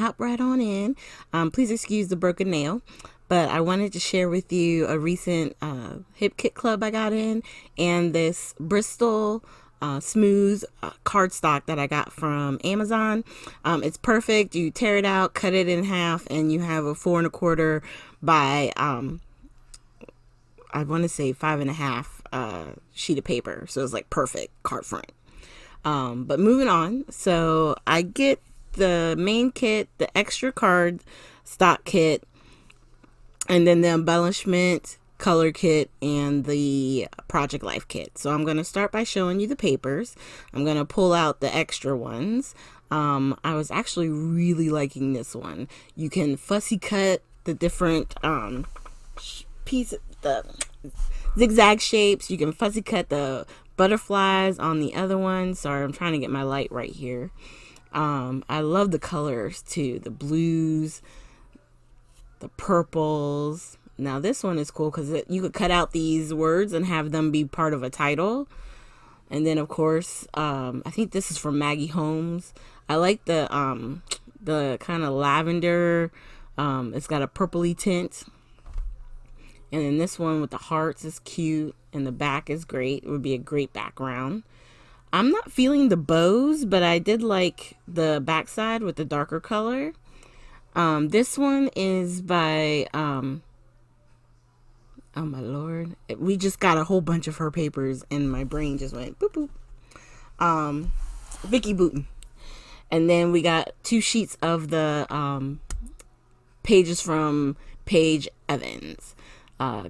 hop right on in. Please excuse the broken nail, but I wanted to share with you a recent hip kit club I got in, and this Bristol smooth cardstock that I got from Amazon. It's perfect. You tear it out, cut it in half, and you have a 4 1/4 by I want to say 5 1/2 sheet of paper. So it's like perfect card front. But moving on, so I get the main kit, the extra card stock kit, and then the embellishment color kit and the project life kit. So I'm going to start by showing you the papers. I'm going to pull out the extra ones. I was actually really liking this one. You can fussy cut the different pieces, the zigzag shapes. You can fussy cut the butterflies on the other one. Sorry, I'm trying to get my light right here. I love the colors too, the blues, the purples. Now this one is cool because you could cut out these words and have them be part of a title. And then of course, I think this is from Maggie Holmes. I like the kind of lavender. It's got a purpley tint. And then this one with the hearts is cute, and the back is great. It would be a great background. I'm not feeling the bows, but I did like the backside with the darker color. This one is by, oh my lord. We just got a whole bunch of her papers, and my brain just went boop boop. Vicky Booten. And then we got 2 sheets of the pages from Paige Evans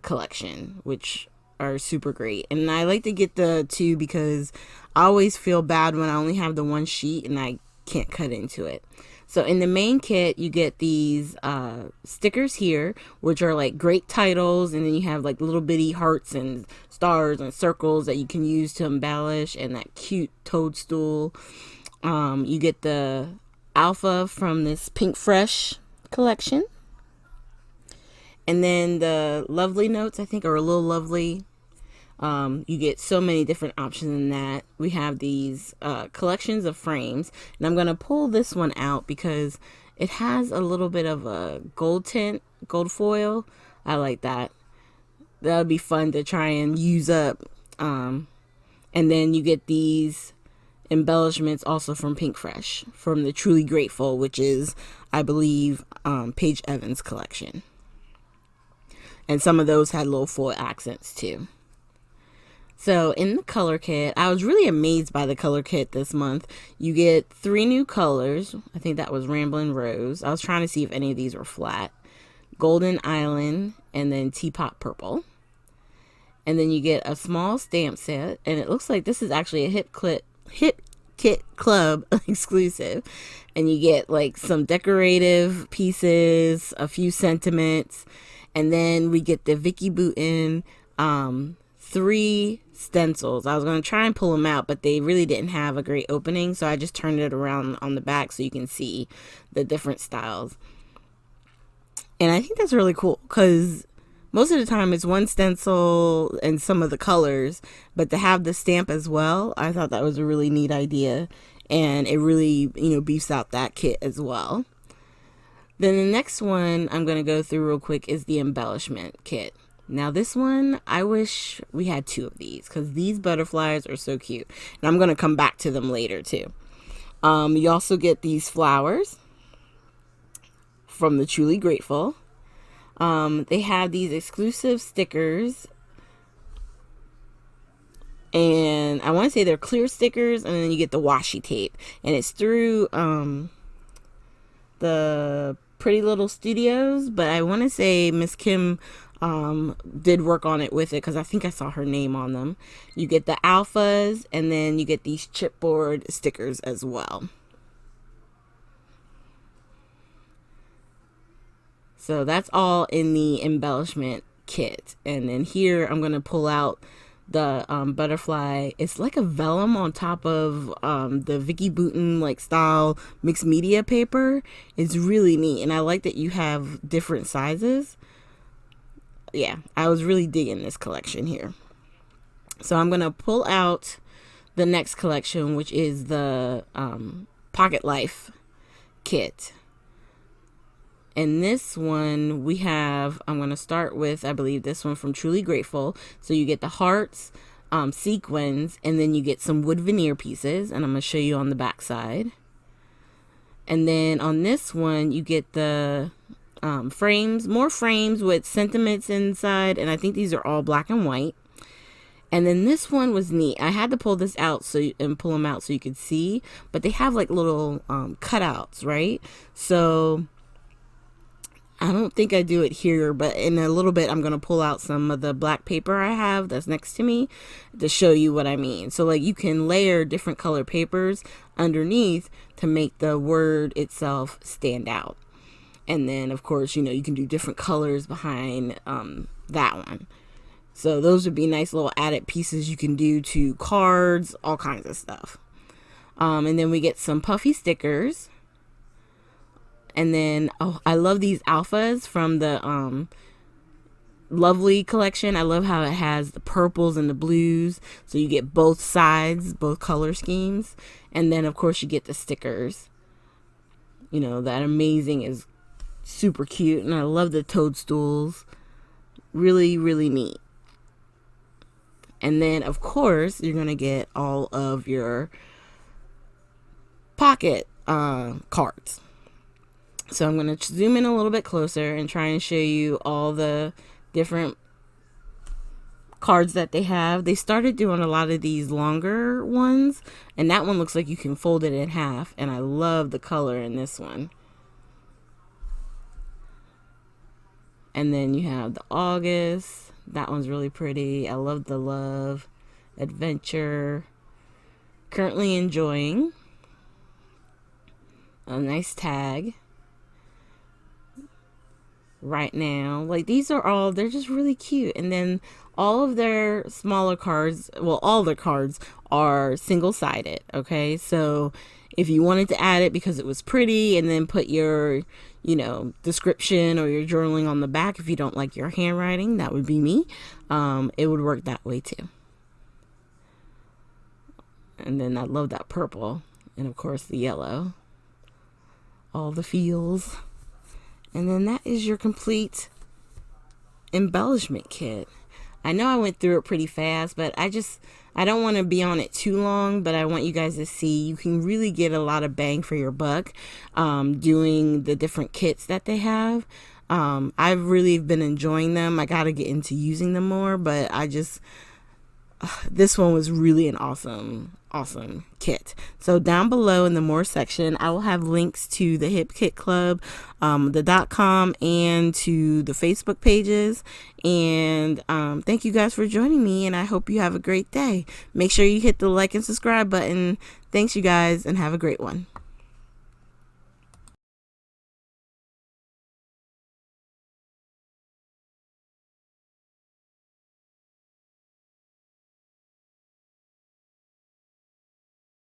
collection, which are super great. And I like to get the 2 because I always feel bad when I only have the 1 sheet and I can't cut into it. So in the main kit, you get these stickers here, which are like great titles, and then you have like little bitty hearts and stars and circles that you can use to embellish, and that cute toadstool. You get the alpha from this Pink Fresh collection. And then the lovely notes, I think, are a little lovely. You get so many different options in that. We have these collections of frames, and I'm going to pull this one out because it has a little bit of a gold tint, gold foil. I like that. That would be fun to try and use up. And then you get these embellishments also from Pink Fresh, from the Truly Grateful, which is, I believe, Paige Evans' collection. And some of those had little foil accents too. So in the color kit, I was really amazed by the color kit this month. You get 3 new colors. I think that was Ramblin' Rose. I was trying to see if any of these were flat. Golden Island, and then Teapot Purple. And then you get a small stamp set, and it looks like this is actually a Hip Kit Club exclusive. And you get like some decorative pieces, a few sentiments, and then we get the Vicky Booten 3 stencils. I was going to try and pull them out, but they really didn't have a great opening, so I just turned it around on the back so you can see the different styles. And I think that's really cool because most of the time it's one stencil and some of the colors, but to have the stamp as well, I thought that was a really neat idea, and it really, beefs out that kit as well. Then the next one I'm going to go through real quick is the embellishment kit. Now this one, I wish we had 2 of these because these butterflies are so cute. And I'm going to come back to them later too. You also get these flowers from the Truly Grateful. They have these exclusive stickers. And I want to say they're clear stickers, and then you get the washi tape. And it's through the Pretty Little Studios, but I want to say Miss Kim did work on it with it because I think I saw her name on them. You get the alphas, and then you get these chipboard stickers as well. So that's all in the embellishment kit. And then here I'm going to pull out the butterfly. It's like a vellum on top of the Vicky Booten like style mixed media paper. It's really neat, and I like that you have different sizes. Yeah, I was really digging this collection here. So I'm gonna pull out the next collection, which is the Pocket Life kit. And this one we have, I'm going to start with, I believe, this one from Truly Grateful. So you get the hearts, sequins, and then you get some wood veneer pieces. And I'm going to show you on the back side. And then on this one, you get the frames, more frames with sentiments inside. And I think these are all black and white. And then this one was neat. I had to pull this out and pull them out so you could see. But they have like little cutouts, right? So I don't think I do it here, but in a little bit, I'm going to pull out some of the black paper I have that's next to me to show you what I mean. So like you can layer different color papers underneath to make the word itself stand out. And then of course, you know, you can do different colors behind that one. So those would be nice little added pieces you can do to cards, all kinds of stuff. And then we get some puffy stickers. And then, oh, I love these alphas from the Lovely collection. I love how it has the purples and the blues. So you get both sides, both color schemes. And then, of course, you get the stickers. You know, that amazing is super cute. And I love the toadstools. Really, really neat. And then, of course, you're going to get all of your pocket cards. So I'm going to zoom in a little bit closer and try and show you all the different cards that they have. They started doing a lot of these longer ones, and that one looks like you can fold it in half, and I love the color in this one. And then you have the August. That one's really pretty. I love the love, adventure, currently enjoying, a nice tag. Right now, like these are all, they're just really cute. And then all of their smaller cards, well, all their cards are single-sided. Okay, so if you wanted to add it because it was pretty and then put your, you know, description or your journaling on the back, if you don't like your handwriting, that would be me, it would work that way too. And then I love that purple, and of course the yellow, all the feels. And then that is your complete embellishment kit. I know I went through it pretty fast, but I don't want to be on it too long, but I want you guys to see you can really get a lot of bang for your buck doing the different kits that they have. I've really been enjoying them. I got to get into using them more, but this one was really an awesome kit. So down below in the more section, I will have links to the Hip Kit Club, the .com, and to the Facebook pages. And thank you guys for joining me, and I hope you have a great day. Make sure you hit the like and subscribe button. Thanks, you guys, and have a great one.